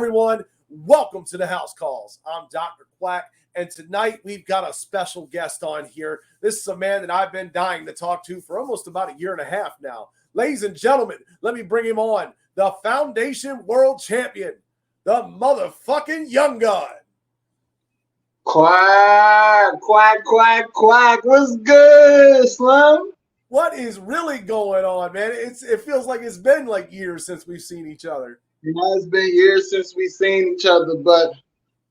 everyone? Welcome to the House Calls. I'm Dr. Quack, and tonight we've got a special guest on here. This is a man that I've been dying to talk to for almost about a year and a half now. Ladies and gentlemen, let me bring him on. The Foundation World Champion, the motherfucking Young Gun. Quack, quack, quack, quack. What's good, Slim? What is really going on, man? It feels like it's been like years since we've seen each other. It has been years since we've seen each other, but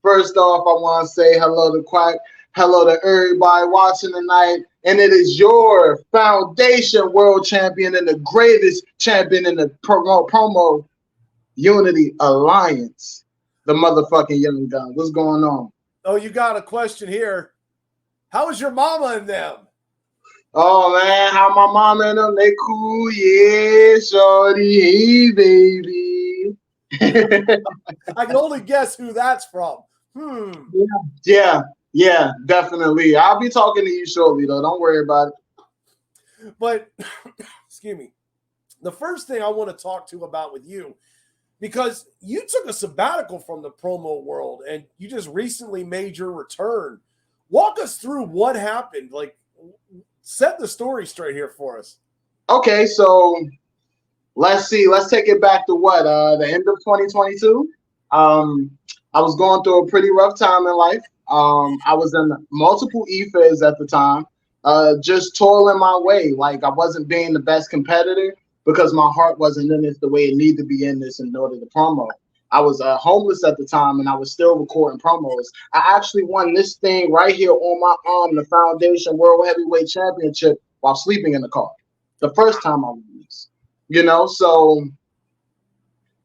first off, I want to say hello to Quack, hello to everybody watching tonight, and it is your Foundation World Champion and the greatest champion in the promo Unity Alliance, the motherfucking Young Gun. What's going on? Oh, you got a question here. How is your mama and them? Oh, man, how my mama and them, they cool, yeah, shorty, hey, baby. I can only guess who that's from. Yeah, definitely. I'll be talking to you shortly, though. Don't worry about it. But, excuse me, the first thing I want to talk to about with you, because you took a sabbatical from the promo world and you just recently made your return. Walk us through what happened. Like, set the story straight here for us. Okay, so let's see. Let's take it back to what? The end of 2022. I was going through a pretty rough time in life. I was in multiple EFES at the time, just toiling my way. Like I wasn't being the best competitor because my heart wasn't in this the way it needed to be in this in order to promo. I was homeless at the time, and I was still recording promos. I actually won this thing right here on my arm, the Foundation World Heavyweight Championship, while sleeping in the car. The first time I won this, So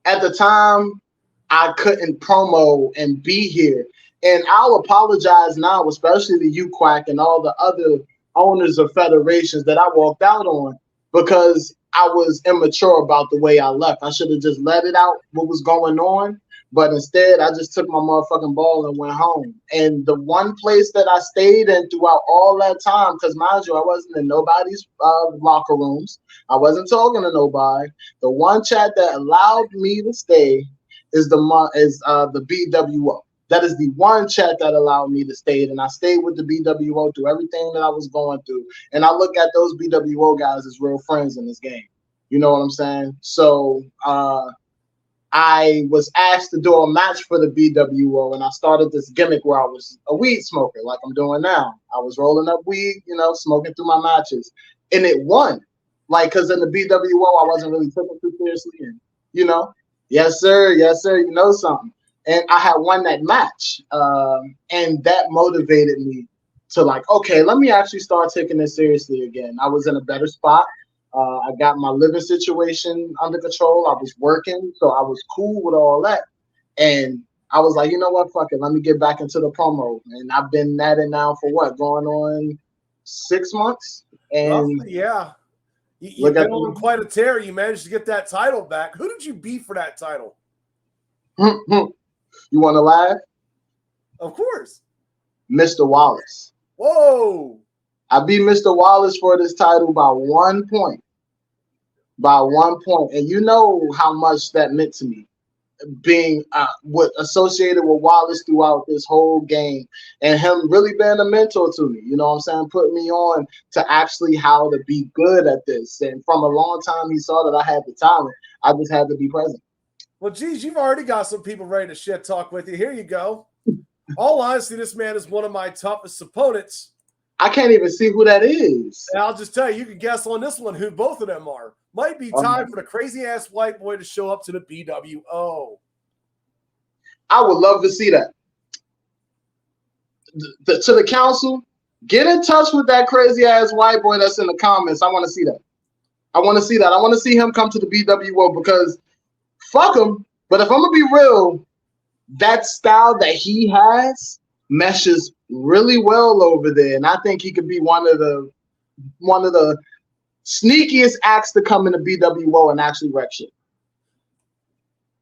at the time, I couldn't promo and be here. And I'll apologize now, especially to you, Quack, and all the other owners of federations that I walked out on, because I was immature about the way I left. I should have just let it out what was going on. But instead, I just took my motherfucking ball and went home. And the one place that I stayed in throughout all that time, because mind you, I wasn't in nobody's locker rooms. I wasn't talking to nobody. The one chat that allowed me to stay is the BWO. That is the one chat that allowed me to stay, and I stayed with the BWO through everything that I was going through. And I look at those BWO guys as real friends in this game. You know what I'm saying? So I was asked to do a match for the BWO, and I started this gimmick where I was a weed smoker, like I'm doing now. I was rolling up weed, smoking through my matches, and it won. Like, because in the BWO, I wasn't really taken too seriously, and yes sir, you know something. And I had won that match, and that motivated me to like, okay, let me actually start taking this seriously again. I was in a better spot. I got my living situation under control. I was working, so I was cool with all that. And I was like, you know what, fuck it, let me get back into the promo. And I've been at it now for what, going on 6 months? And roughly, yeah. You've been on quite a tear. You managed to get that title back. Who did you beat for that title? You want to laugh? Of course. Mr. Wallace. Whoa. I beat Mr. Wallace for this title by 1 point. By 1 point. And you know how much that meant to me, being associated with Wallace throughout this whole game, and him really being a mentor to me, you know what I'm saying, putting me on to actually how to be good at this. And from a long time, he saw that I had the talent. I just had to be present. Well, geez, you've already got some people ready to shit talk with you. Here you go. All honesty, this man is one of my toughest opponents. I can't even see who that is. And I'll just tell you, you can guess on this one who both of them are. Might be time for the crazy-ass white boy to show up to the BWO. I would love to see that. To the council, get in touch with that crazy-ass white boy that's in the comments. I want to see that. I want to see that. I want to see him come to the BWO because fuck him. But if I'm going to be real, that style that he has meshes really well over there. And I think he could be one of the sneakiest acts to come in the BWO and actually wreck shit.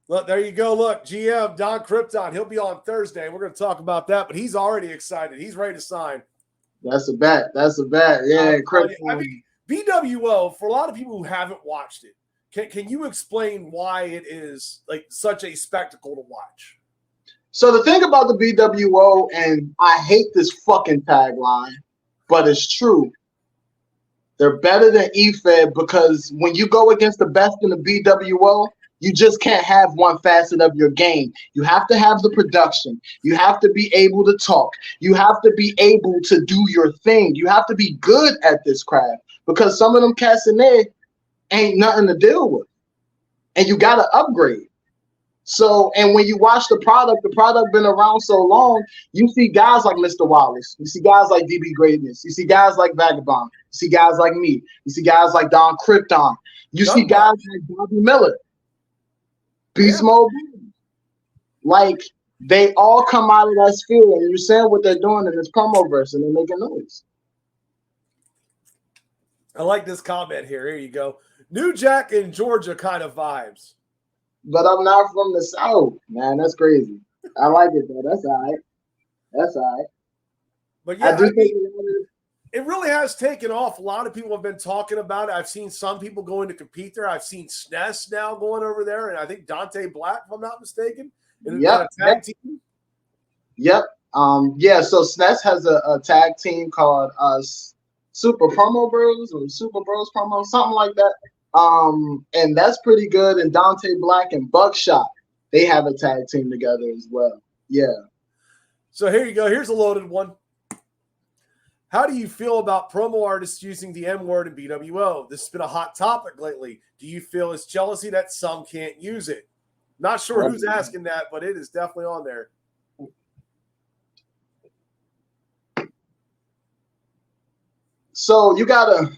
Look, there you go. Look, GM Don Krypton, he'll be on Thursday. We're going to talk about that, but he's already excited. He's ready to sign. That's a bet. Yeah, I mean, BWO, for a lot of people who haven't watched it, Can you explain why it is like such a spectacle to watch? So the thing about the BWO, and I hate this fucking tagline, but it's true. They're better than EFED because when you go against the best in the BWO, you just can't have one facet of your game. You have to have the production. You have to be able to talk. You have to be able to do your thing. You have to be good at this craft because some of them cats in there ain't nothing to deal with. And you got to upgrade. So, and when you watch the product been around so long, you see guys like Mr. Wallace, you see guys like DB Greatness, you see guys like Vagabond, you see guys like me, you see guys like Don Krypton, you see guys like Bobby Miller, Beast Mode, like they all come out of that sphere, and you're saying what they're doing in this promo verse, and they're making noise. I like this comment here. Here you go. New Jack in Georgia kind of vibes. But I'm not from the South, man. That's crazy. I like it though. That's all right. That's all right. But yeah, it really has taken off. A lot of people have been talking about it. I've seen some people going to compete there. I've seen SNES now going over there, and I think Dante Black, if I'm not mistaken, in a tag team. Yep. Yeah. So SNES has a tag team called Super Promo Bros or Super Bros Promo, something like that. And that's pretty good. And Dante Black and Buckshot, they have a tag team together as well. Yeah. So here you go. Here's a loaded one. How do you feel about promo artists using the M word in BWO? This has been a hot topic lately. Do you feel it's jealousy that some can't use it? Not sure who's asking that, but it is definitely on there. So you gotta.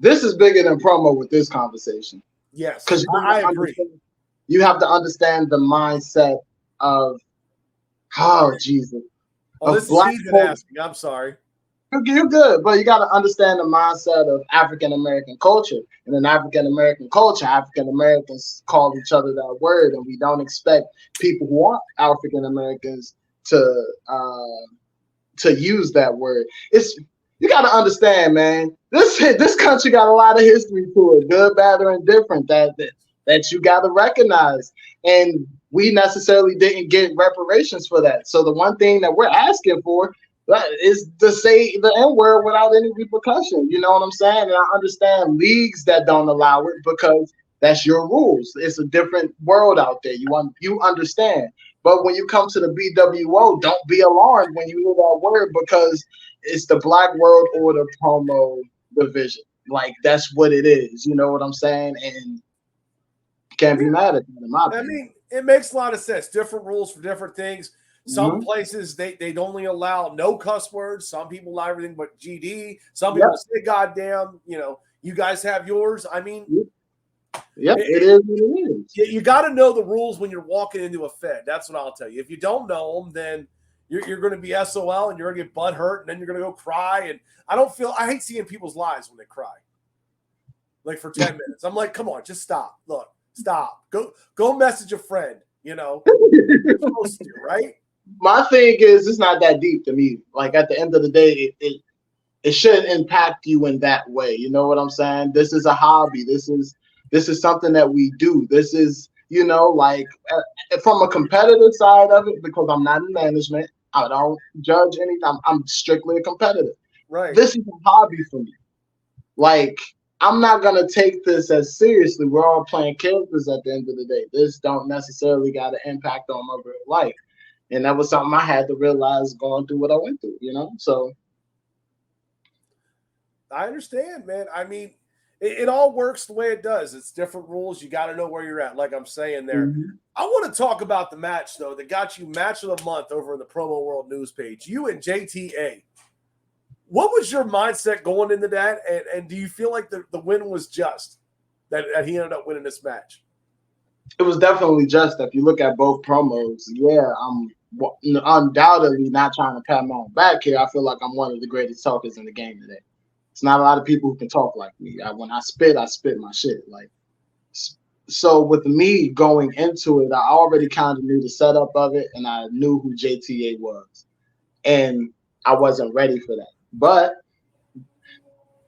This is bigger than promo with this conversation. Yes, because I agree. You have to understand the mindset of, Jesus. Oh, this is Ethan asking. I'm sorry. You're good, but you got to understand the mindset of African American culture. And in African American culture, African Americans call each other that word, and we don't expect people who aren't African Americans to use that word. You got to understand, man. This country got a lot of history to it, good, bad, or indifferent. That you got to recognize, and we necessarily didn't get reparations for that. So the one thing that we're asking for is to say the N word without any repercussion. You know what I'm saying? And I understand leagues that don't allow it because that's your rules. It's a different world out there. You understand. But when you come to the BWO, don't be alarmed when you hear that word because it's the Black World Order promo division. Like, that's what it is. You know what I'm saying? And can't be mad at that. I mean, it makes a lot of sense. Different rules for different things. Some places they only allow no cuss words. Some people allow everything but GD. Some people say goddamn. You know, you guys have yours. I mean, it is what it is. You got to know the rules when you're walking into a Fed. That's what I'll tell you. If you don't know them, then you're going to be SOL and you're going to get butt hurt, and then you're going to go cry. And I hate seeing people's lives when they cry, like for 10 minutes. I'm like, come on, just stop. Look, stop. Go message a friend. You know, you're supposed to, right? My thing is, it's not that deep to me. Like at the end of the day, it shouldn't impact you in that way. You know what I'm saying? This is a hobby. This is something that we do. This is, you know, like from a competitive side of it, because I'm not in management. I don't judge anything. I'm strictly a competitor. Right. This is a hobby for me. Like, I'm not gonna take this as seriously. We're all playing characters at the end of the day. This don't necessarily got an impact on my real life. And that was something I had to realize going through what I went through, you know? So I understand, man. I mean, it all works the way it does. It's different rules. You got to know where you're at, like I'm saying there. I want to talk about the match, though, that got you match of the month over in the Promo World News page. You and JTA. What was your mindset going into that? And do you feel like the win was just that he ended up winning this match? It was definitely just. If you look at both promos, I'm undoubtedly not trying to pat my own back here. I feel like I'm one of the greatest talkers in the game today. It's not a lot of people who can talk like me. When I spit my shit. Like, so with me going into it, I already kind of knew the setup of it, and I knew who JTA was, and I wasn't ready for that. But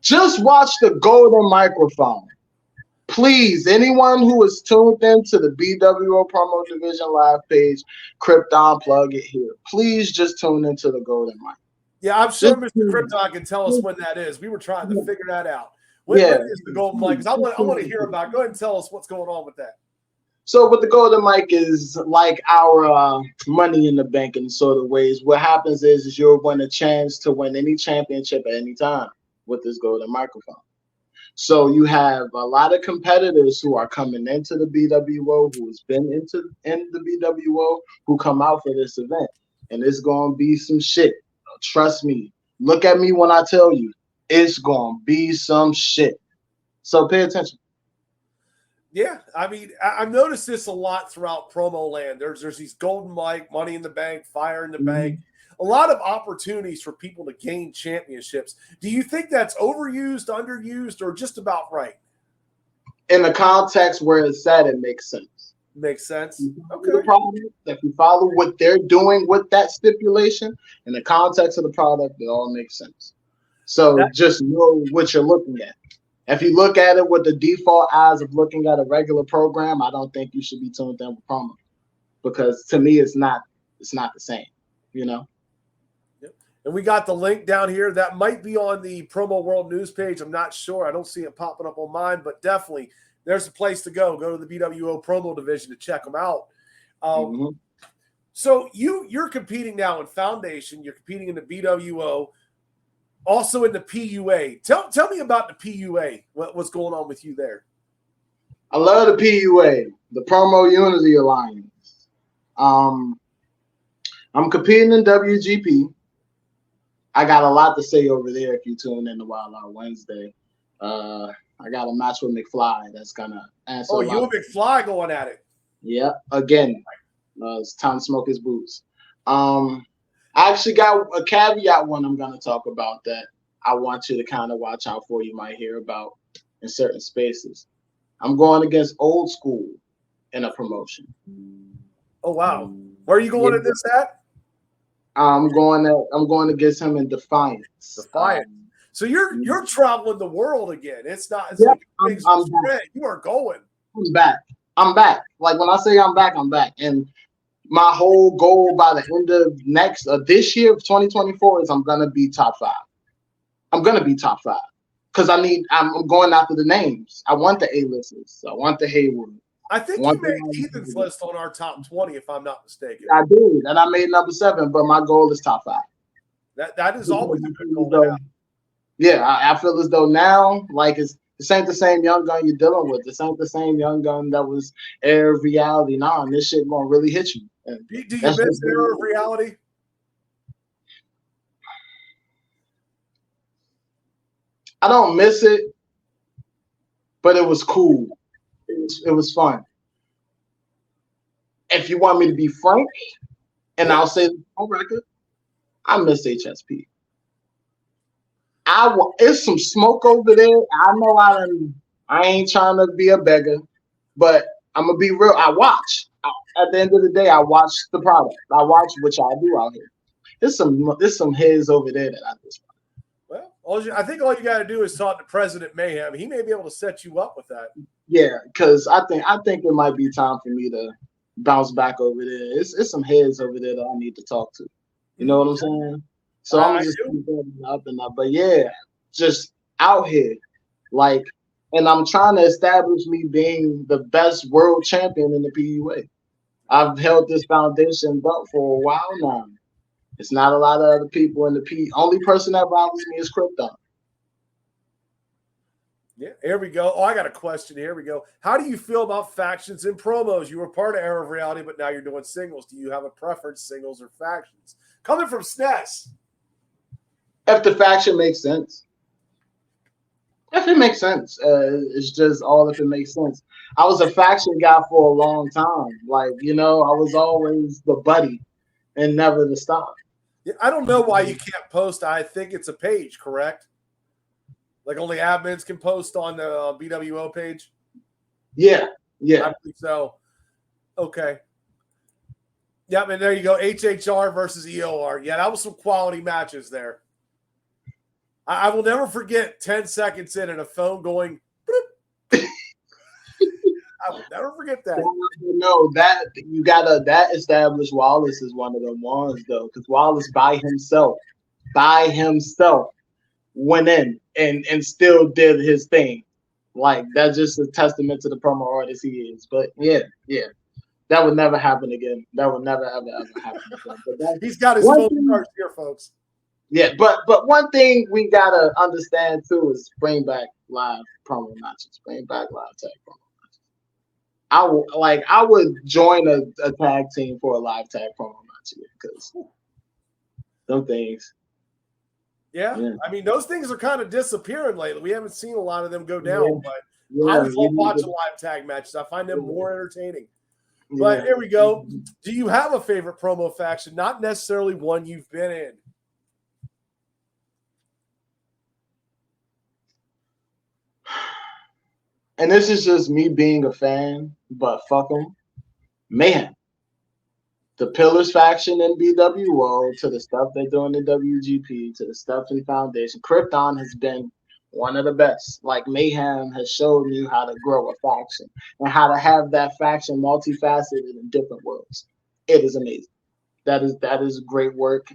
just watch the golden microphone Please, anyone who is tuned into the BWO Promo Division live page, Krypton, plug it here. Please just tune into the Golden Mic. Yeah, I'm sure Mr. Krypton can tell us when that is. We were trying to figure that out. When is the Golden Mic? Because I want to hear about it. Go ahead and tell us what's going on with that. So with the Golden Mic is like our money in the bank in sort of ways. What happens is you'll win a chance to win any championship at any time with this Golden Microphone. So you have a lot of competitors who are coming into the BWO, who has been in the BWO, who come out for this event. And it's going to be some shit. Trust me. Look at me when I tell you. It's going to be some shit. So pay attention. Yeah, I mean, I've noticed this a lot throughout promo land. There's these Golden Mic, Money in the Bank, Fire in the Bank. A lot of opportunities for people to gain championships. Do you think that's overused, underused, or just about right? In the context where it's said, it makes sense. Makes sense. Okay. The product, if you follow what they're doing with that stipulation, in the context of the product, it all makes sense. So just know what you're looking at. If you look at it with the default eyes of looking at a regular program, I don't think you should be tuned in with promo, because to me, it's not the same, you know. And we got the link down here. That might be on the Promo World news page. I'm not sure. I don't see it popping up on mine, but definitely there's a place to go. Go to the BWO Promo Division to check them out. So you're competing now in Foundation. You're competing in the BWO, also in the PUA. Tell me about the PUA. What's going on with you there? I love the PUA, the Promo Unity Alliance. I'm competing in WGP. I got a lot to say over there if you tune in to Wild Out Wednesday. I got a match with McFly that's gonna answer. Oh, you and McFly going at it? Yeah, again, it's time to smoke his boots. I actually got a caveat one I'm gonna talk about that I want you to kind of watch out for. You might hear about in certain spaces. I'm going against Old School in a promotion. Oh wow, where are you going at this at? I'm going against him in Defiance. So you're traveling the world again. It's not. It's yeah, like I'm back. You are going. I'm back. Like when I say I'm back, I'm back. And my whole goal by the end of this year of 2024 is I'm gonna be top 5. I'm gonna be top 5 because I'm going after the names. I want the A-listers. I want the Haywood. I think you made Ethan's list on our top 20, if I'm not mistaken. I did, and I made number 7, but my goal is top 5. That is always a good goal. Yeah, I feel as though now, like this ain't the same Young Gun you're dealing with. This ain't the same Young Gun that was Air of Reality. Nah, this shit gonna really hit you. Do you miss Air of Reality? I don't miss it, but it was cool. It was fun. If you want me to be frank, and I'll say on record, I miss HSP. It's some smoke over there. I know I ain't trying to be a beggar, but I'm gonna be real. At the end of the day, I watch the product. I watch what y'all do out here. There's some heads over there that I just. Well, I think all you got to do is talk to President Mayhem. He may be able to set you up with that. Yeah, because I think it might be time for me to bounce back over there. It's some heads over there that I need to talk to. You know what I'm saying? So I'm just up and up. But yeah, just out here, like, and I'm trying to establish me being the best world champion in the PUA. I've held this foundation belt for a while now. It's not a lot of other people in the P. Only person that rivals me is Krypton. Yeah, here we go. Oh, I got a question. Here we go. How do you feel about factions and promos? You were part of Air of Reality, but now you're doing singles. Do you have a preference, singles or factions? Coming from SNES. If the faction makes sense. If it makes sense. It's just all if it makes sense. I was a faction guy for a long time. Like, I was always the buddy and never the stop. Yeah, I don't know why you can't post. I think it's a page, correct? Like only admins can post on the BWO page? Yeah. I think so. Okay. Yeah, and there you go. HHR versus EOR. Yeah, that was some quality matches there. I will never forget 10 seconds in and a phone going. I will never forget that. No, that you gotta that established Wallace is one of the ones though, because Wallace by himself went in and still did his thing. Like that's just a testament to the promo artist he is. But yeah, that would never happen again. That would never ever happen again. But he's got his phone cards here, folks. Yeah, but one thing we gotta understand too is bring back live promo matches. Bring back live tag promo matches. I would join a tag team for a live tag promo match because some things. Yeah, I mean those things are kind of disappearing lately. We haven't seen a lot of them go down, but I was watching live tag matches. I find them more entertaining. But here we go. Do you have a favorite promo faction? Not necessarily one you've been in. And this is just me being a fan, but fuck them. Mayhem. The Pillars faction in BWO to the stuff they do in the WGP to the stuff in Foundation. Krypton has been one of the best. Like Mayhem has shown you how to grow a faction and how to have that faction multifaceted in different worlds. It is amazing. That is great work.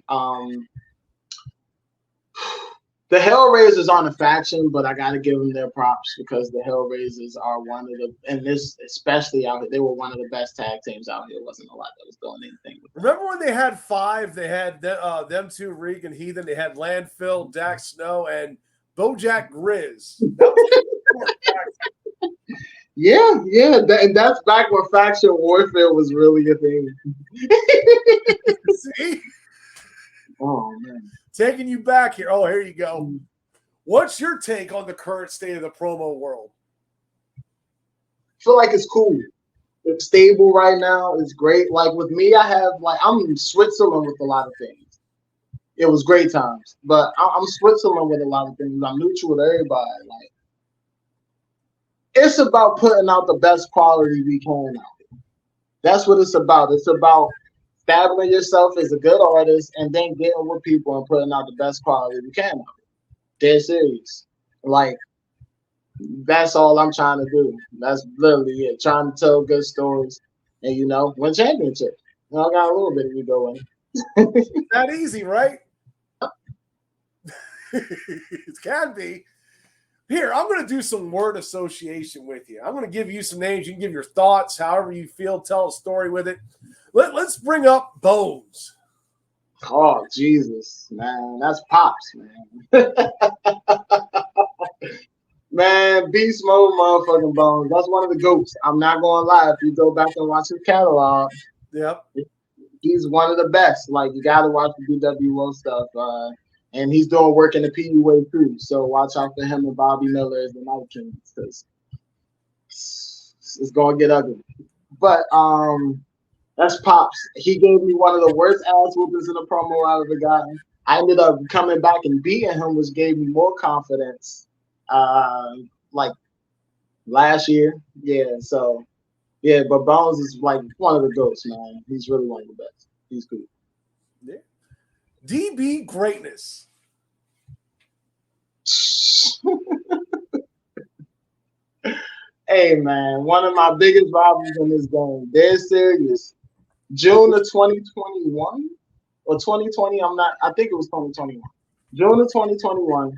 The Hellraisers aren't a faction, but I gotta give them their props because the Hellraisers are one of the, and this especially out here, they were one of the best tag teams out here. It wasn't a lot that was doing anything with them. Remember when they had 5? They had them two, Reek and Heathen. They had Landfill, Dax Snow, and Bojack Grizz. Yeah, and that's back when faction warfare was really a thing. See? Oh man. Taking you back here. Oh, here you go. What's your take on the current state of the promo world? I feel like it's cool. It's stable right now. It's great. Like with me, I'm in Switzerland with a lot of things. It was great times, but I'm Switzerland with a lot of things. I'm neutral with everybody. Like it's about putting out the best quality we can out there. That's what it's about. It's about establishing yourself as a good artist and then getting with people and putting out the best quality we can out there. Dead serious. Like that's all I'm trying to do. That's literally it. Trying to tell good stories and win championships. I got a little bit of ego in it. That easy, right? It can be. Here, I'm going to do some word association with you. I'm going to give you some names. You can give your thoughts, however you feel. Tell a story with it. Let's bring up Bones. Oh, Jesus, man. That's Pops, man. Man, Beast Mode motherfucking Bones. That's one of the GOATs. I'm not going to lie. If you go back and watch his catalog, yep, he's one of the best. Like, you got to watch the BWO stuff. And he's doing work in the PUA too. So watch out for him and Bobby Miller as the Night Kings because it's going to get ugly. But that's Pops. He gave me one of the worst ass whoopings in the promo I've ever gotten. I ended up coming back and beating him, which gave me more confidence. Like last year. Yeah, so yeah, but Bones is like one of the GOATs, man. He's really one of the best. He's cool. Yeah. DB greatness. Hey man, one of my biggest rivals in this game. Dead serious. June of 2021 or 2020. I think it was 2021. June of 2021.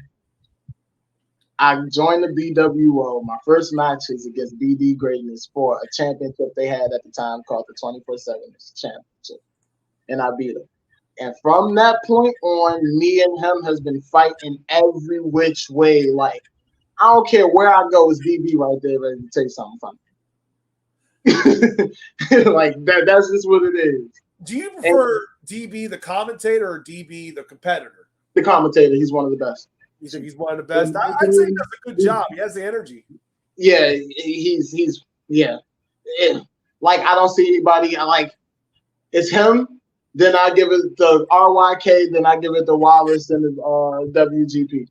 I joined the BWO. My first match is against DB Greatness for a championship they had at the time called the 24/7 Championship. And I beat him. And from that point on, me and him has been fighting every which way. Like, I don't care where I go, it's DB right there ready to take something from me. Like, that's just what it is. Do you prefer DB the commentator or DB the competitor? The commentator. He's one of the best. You think he's one of the best? I'd say he does a good job. He has the energy. Yeah, he's like, I don't see anybody. Like, it's him. Then I give it the RYK. Then I give it the Wallace and the WGP.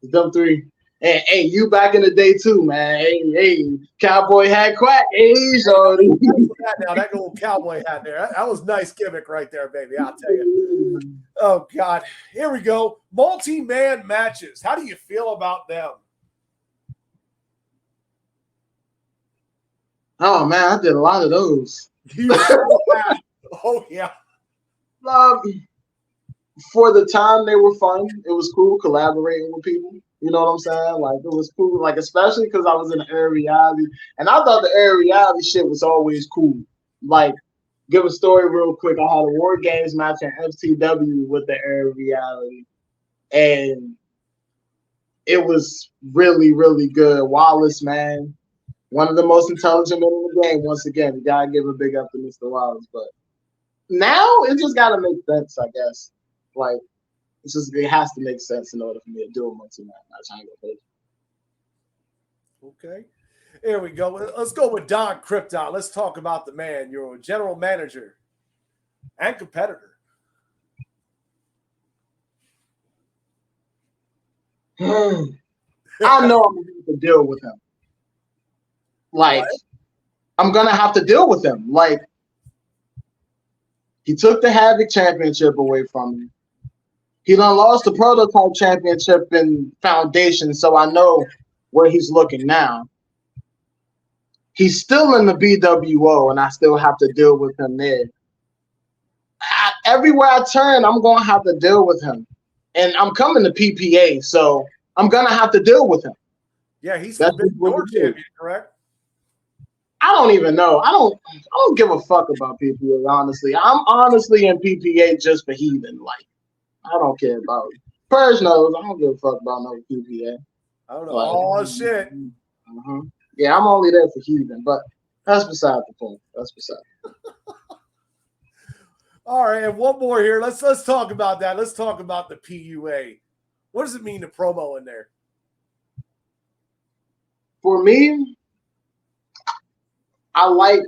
It's them three. And hey, you back in the day too, man. Hey, cowboy hat quack. Hey, shorty. Now that little cowboy hat there. That was nice gimmick right there, baby. I'll tell you. Oh God. Here we go. Multi-man matches. How do you feel about them? Oh man, I did a lot of those. You sure have. Oh yeah. Um, for the time, they were fun. It was cool collaborating with people. You know what I'm saying? Like it was cool. Like especially because I was in the air reality, and I thought the air reality shit was always cool. Like, give a story real quick. I had a War Games match in FTW with the air reality, and it was really, really good. Wallace, man, one of the most intelligent men in the game. Once again, you gotta give a big up to Mr. Wallace. But now it just gotta make sense, I guess. Like it has to make sense in order for me to do a multi-man match. I ain't gonna pay. Okay. Here we go. Let's go with Don Krypton. Let's talk about the man. You're a general manager and competitor. I know I'm gonna have to deal with him. Like, What? I'm gonna have to deal with him. Like, he took the Havoc Championship away from me. He done lost the Prototype Championship in Foundation, so I know where he's looking now. He's still in the BWO, and I still have to deal with him there. Everywhere I turn, I'm gonna have to deal with him, and I'm coming to PPA, so I'm gonna have to deal with him. Yeah, he's That's Forbidden what Door it is. champion, correct? I don't even know. I don't give a fuck about PPA, honestly. I'm honestly in PPA just for heathen. Like, I don't care about it. Purge knows I don't give a fuck about no PPA. I don't know. Like, Oh shit. Yeah, I'm only there for heathen, but that's beside the point. That's beside. All right, and one more here. Let's talk about that. Let's talk about the PUA. What does it mean to promo in there? For me, I like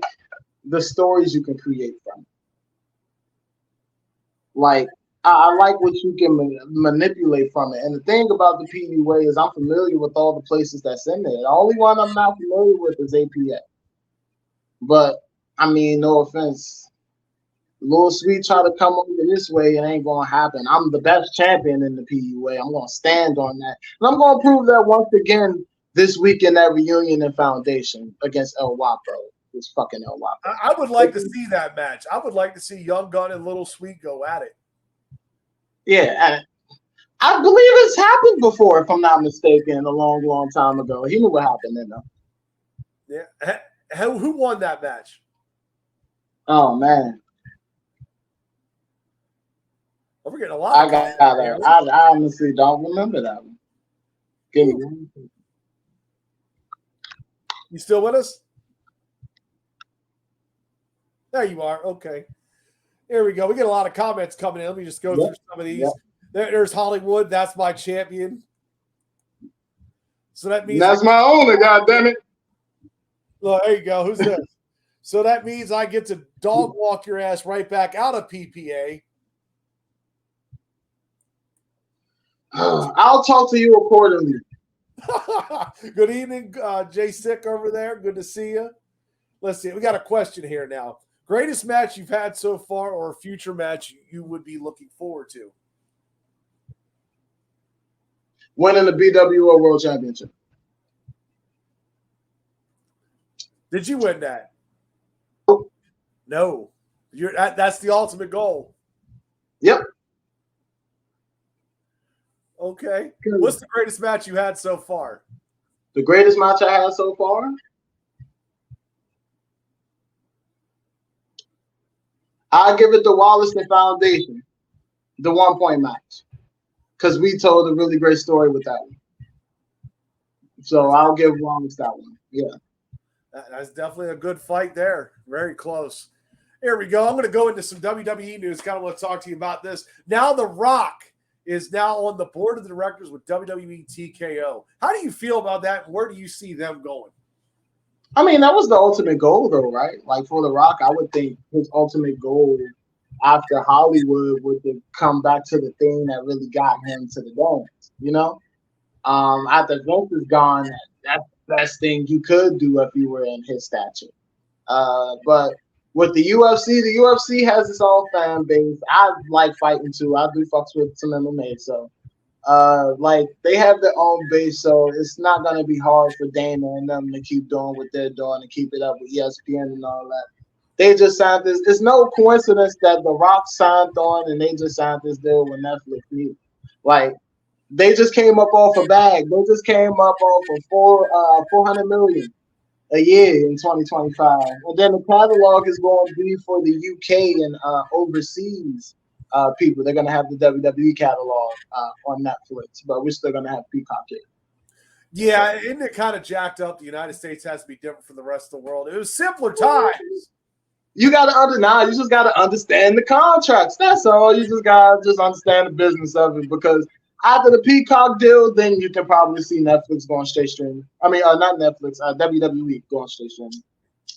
the stories you can create from it. Like, I like what you can manipulate from it. And the thing about the PUA is I'm familiar with all the places that's in there. The only one I'm not familiar with is APA. But, I mean, no offense. Lil Sweet try to come over this way, it ain't going to happen. I'm the best champion in the PUA. I'm going to stand on that. And I'm going to prove that once again this week in that reunion and foundation against El Wapo. This fucking El Wapo. I would like to see that match. I would like to see Young Gun and Little Sweet go at it. Yeah, I believe it's happened before, if I'm not mistaken, a long, long time ago. He knew what happened then, though. Yeah. Who won that match? Oh, man. I'm forgetting a lot. I honestly don't remember that one. Give me one. You still with us? There you are. Okay. Here we go. We get a lot of comments coming in. Let me just go through some of these. Yep. There's Hollywood. That's my champion. So that means that's my owner, goddammit. Look, there you go. Who's this? So that means I get to dog walk your ass right back out of PPA. I'll talk to you accordingly. Good evening, Jay Sick over there. Good to see you. Let's see. We got a question here now. Greatest match you've had so far or a future match you would be looking forward to? Winning the BWO World Championship. Did you win that? No. That's the ultimate goal. Yep. Okay. What's the greatest match you had so far? The greatest match I had so far? I'll give it to Wallace and Foundation, the 1 point match, because we told a really great story with that one. So I'll give Wallace that one. Yeah. That's definitely a good fight there. Very close. Here we go. I'm going to go into some WWE news. Kind of want to talk to you about this. Now The Rock is now on the board of the directors with WWE TKO. How do you feel about that? And where do you see them going? I mean, that was the ultimate goal, though, right? Like, for The Rock, I would think his ultimate goal after Hollywood would come back to the thing that really got him to the dance, you know? After Vince is gone, that's the best thing you could do if you were in his stature. But with the UFC has its own fan base. I like fighting, too. I do fucks with some MMA, so Like they have their own base, so it's not gonna be hard for Dana and them to keep doing what they're doing and keep it up with ESPN and all that. They just signed this. It's no coincidence that The Rock signed on and they just signed this deal with Netflix. Like they just came up off a bag. They just came up off of 400 million a year in 2025, and then the catalog is going to be for the UK and overseas people. They're going to have the WWE catalog on Netflix, but we're still going to have Peacock here. Yeah, isn't it kind of jacked up? The United States has to be different from the rest of the world. It was simpler times. You got to you just got to understand the contracts. That's all. You just got to understand the business of it, because after the Peacock deal, then you can probably see Netflix going straight streaming. I mean, not Netflix, WWE going straight streaming.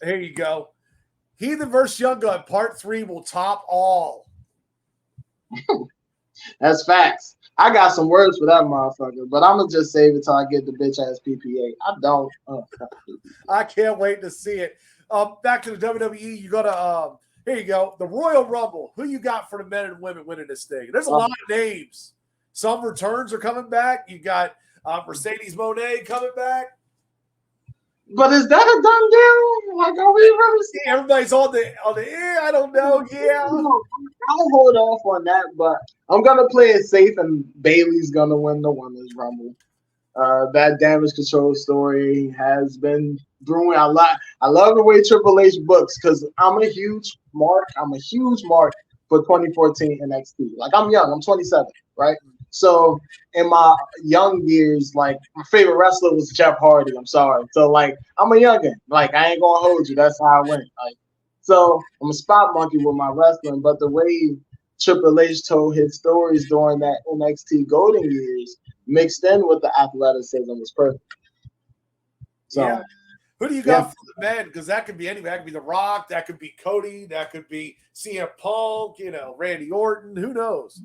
Here you go. Heathen vs. Young Gun Part 3 will top all. That's facts. I got some words for that motherfucker, but I'm gonna just save it till I get the bitch ass PPA. I don't. I can't wait to see it. Back to the WWE. You got to. Here you go. The Royal Rumble. Who you got for the men and women winning this thing? There's a lot of names. Some returns are coming back. You got Mercedes Moné coming back. But is that a done deal? Like, are we really? Everybody's on the I don't know. Yeah, I'll hold off on that, but I'm gonna play it safe, and Bailey's gonna win the Women's Rumble. That Damage Control story has been brewing a lot. I love the way Triple H books, because I'm a huge mark for 2014 NXT. Like, I'm young. I'm 27, right? So in my young years, like, my favorite wrestler was Jeff Hardy. I'm sorry. So, like, I'm a youngin'. Like, I ain't gonna hold you. That's how I went. Like, so I'm a spot monkey with my wrestling, but the way Triple H told his stories during that NXT golden years, mixed in with the athleticism, was perfect. So, yeah. Who do you got for the men? Because that could be anybody. That could be The Rock. That could be Cody. That could be CM Punk. Randy Orton. Who knows?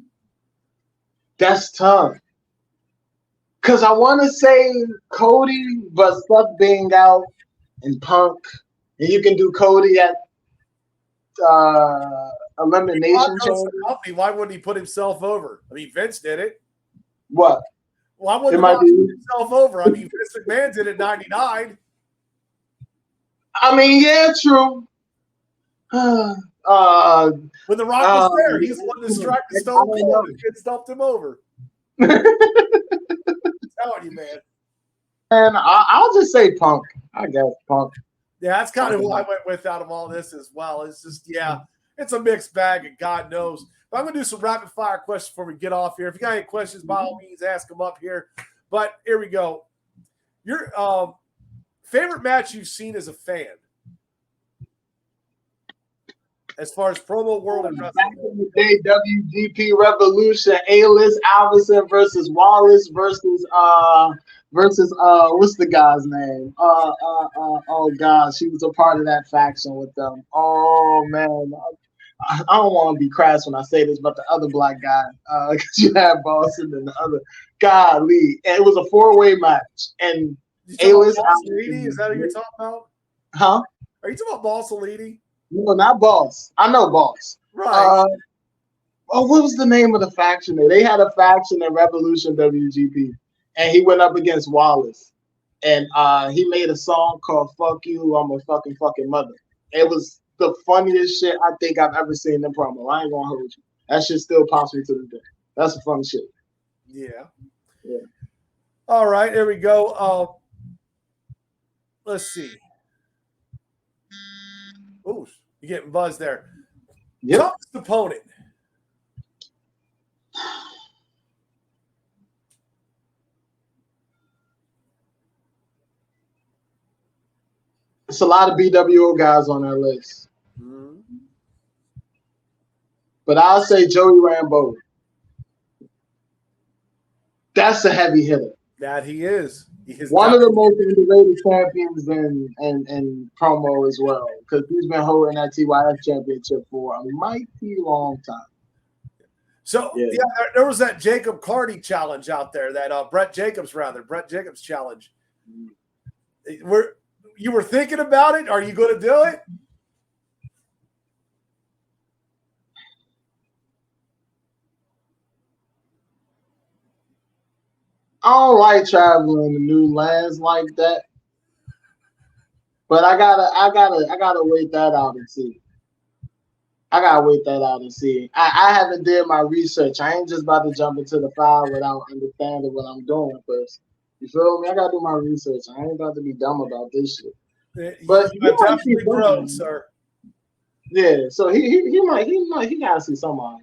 That's tough. Because I want to say Cody, but Seth being out and Punk, and you can do Cody at Elimination Chamber. Why wouldn't he put himself over? I mean, Vince did it. What? Why wouldn't he put himself over? I mean, Vince McMahon did it in '99. I mean, yeah, true. When The Rock was there, he's the one that struck the Stone Cold and stumped him over. I'm telling you, man. And I'll just say Punk. I guess Punk. Yeah, that's kind of who I went with out of all this as well. It's just, it's a mixed bag, and God knows. But I'm going to do some rapid fire questions before we get off here. If you got any questions, by all means, ask them up here. But here we go. Your favorite match you've seen as a fan? As far as promo world and wrestling. Back in the day, WGP Revolution, A-List Alverson versus Wallace versus what's the guy's name? Oh gosh, he was a part of that faction with them. Oh man, I don't want to be crass when I say this, but the other black guy, because you had Boston and the other golly, and it was a 4-way match. And A-List Alverson, is that what you're talking about? Huh? Are you talking about Boss Elite? No, not Boss. I know Boss. Right. What was the name of the faction there? They had a faction in Revolution WGP, and he went up against Wallace. And he made a song called Fuck You, I'm a fucking mother. It was the funniest shit I think I've ever seen in promo. I ain't gonna hold you. That shit still pops me to the day. That's the funny shit. Yeah. Yeah. All right, there we go. Let's see. Oh, you're getting buzzed there. Yep. Toughest opponent. It's a lot of BWO guys on that list. Mm-hmm. But I'll say Joey Rambo. That's a heavy hitter. That he is. He is one of the most underrated champions in promo as well, because he's been holding that TYF championship for a mighty long time. So there was that Jacob Carty challenge out there, that Brett Jacobs challenge. You were thinking about it? Are you going to do it? I don't like traveling to new lands like that. But I gotta wait that out and see. I gotta wait that out and see. I haven't did my research. I ain't just about to jump into the fire without understanding what I'm doing first. You feel me? I gotta do my research. I ain't about to be dumb about this shit. But You he have might see definitely grown, something. sir. Yeah, so he gotta see something.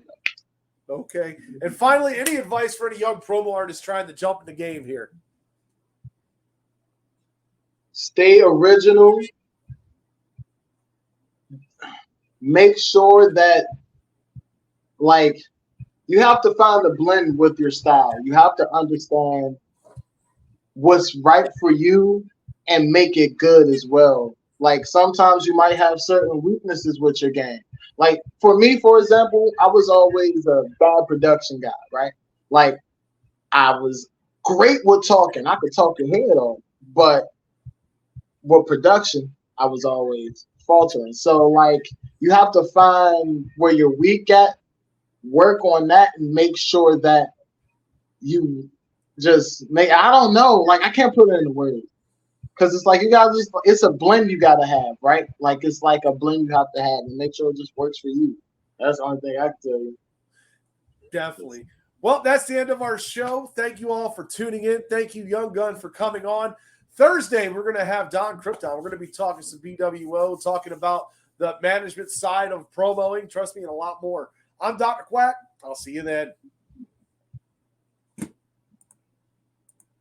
Okay. And finally, any advice for any young promo artists trying to jump in the game here? Stay original. Make sure that like you have to find a blend with your style. You have to understand what's right for you and make it good as well. Like sometimes you might have certain weaknesses with your game. Like for me, for example, I was always a bad production guy, right? Like I was great with talking. I could talk your head off, but with production, I was always faltering. So like you have to find where you're weak at, work on that, and make sure that you just make. I don't know, like I can't put it into words because it's like you gotta just. It's a blend you gotta have, right? Like it's like a blend you have to have, and make sure it just works for you. That's the only thing I can tell you. Definitely. Well, that's the end of our show. Thank you all for tuning in. Thank you, Young Gun, for coming on. Thursday, we're going to have Don Krypton. We're going to be talking some BWO, talking about the management side of promoing. Trust me, and a lot more. I'm Dr. Quack. I'll see you then.